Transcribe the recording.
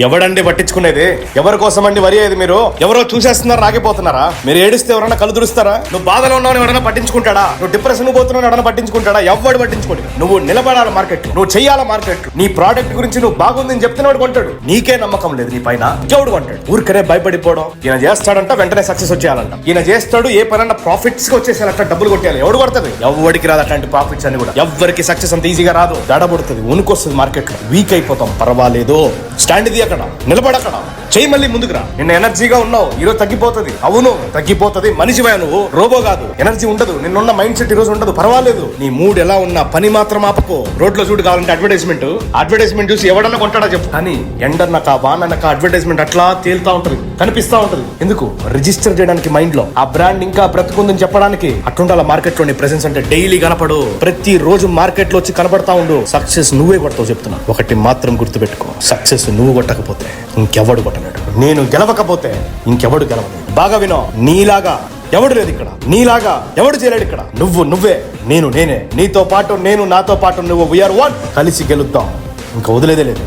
ఎవడండి పట్టించుకునేది? ఎవరి కోసం అండి వరి అయ్యేది? మీరు ఎవరో చూసేస్తున్నారు, రాగిపోతున్నారా? మీరు ఏడిస్తే ఎవరన్నా కళ్ళు దురుస్తారా? నువ్వు బాధలో ఉన్నావు ఎవరైనా పట్టించుకుంటాడా? నువ్వు డిప్రెషన్ పోతున్నావు ఎవరైనా పట్టించుకుంటాడా? ఎవడు పట్టించుకోడు. నువ్వు నిలబడాల మార్కెట్, నువ్వు చెయ్యాల మార్కెట్. నీ ప్రోడక్ట్ గురించి నువ్వు బాగుందని చెప్తున్నాడు కొంటాడు. నీకే నమ్మకం లేదు నీ పైన, ఎవడు కొంటాడు? ఊరికనే భయపడిపోవడం. ఈయన చేస్తాడంట వెంటనే సక్సెస్ వచ్చేయాలంట. ఈయన చేస్తాడు ఏ పనన్నా ప్రాఫిట్స్ కి వచ్చేసేయాలంట, డబ్బులు కొట్టేయాలి. ఎవడు పడుతుంది? ఎవరికి రాదు అట్లాంటి ప్రాఫిట్స్ అని కూడా. ఎవరికి సక్సెస్ అంత ఈజీగా రాదు. దడబడుతుంది, ఉనికొస్తుంది మార్కెట్ లో. వీక్ అయిపోతాం, పర్వాలేదు. స్టాండ్ ఇది అక్కడ, నిలబడక్కడ, చెయ్యి మళ్ళీ ముందుకు రా. నిన్న ఎనర్జీగా ఉన్నావు, ఈరోజు తగ్గిపోతుంది. అవును తగ్గిపోతుంది, మనిషివే నువ్వు, రోబో కాదు. ఎనర్జీ ఉండదు, నిన్నున్న మైండ్ సెట్ ఈ రోజు ఉండదు, పర్వాలేదు. నీ మూడ్ ఎలా ఉన్నా పని మాత్రం ఆపకో. రోడ్ లో చూడు కావాలంటే అడ్వర్టైజ్మెంట్ చూసి ఎవడన్నా కొంటాడా చెప్పు. కానీ ఎండన్నక వాననక అడ్వర్టైజ్మెంట్ అట్లా తేలుతా ఉంటది, కనిపిస్తా ఉంటది. ఎందుకు? రిజిస్టర్ చేయడానికి మైండ్ లో ఆ బ్రాండ్ ఇంకా బ్రతుకుందని చెప్పడానికి. అట్లుండాల మార్కెట్ లో నీ ప్రెసెన్స్ అంటే. డైలీ కనపడు, ప్రతి రోజు మార్కెట్ లో వచ్చి కనపడతా ఉండు. సక్సెస్ నువ్వే కొడతావు చెప్తున్నా. ఒకటి మాత్రం గుర్తుపెట్టుకో, సక్సెస్ నువ్వు కొట్టకపోతే ఇంకెవడు కొట్టలేడు. నేను గెలవకపోతే ఇంకెవడు గెలవలేడు. బాగా వినో, నీలాగా ఎవడు లేదు ఇక్కడ, నీలాగా ఎవడు చేయలేడు ఇక్కడ. నువ్వే, నేనే, నీతో పాటు నేను, నాతో పాటు నువ్వు. We are one. కలిసి గెలుద్దాం, ఇంకా వదిలేదే లేదు.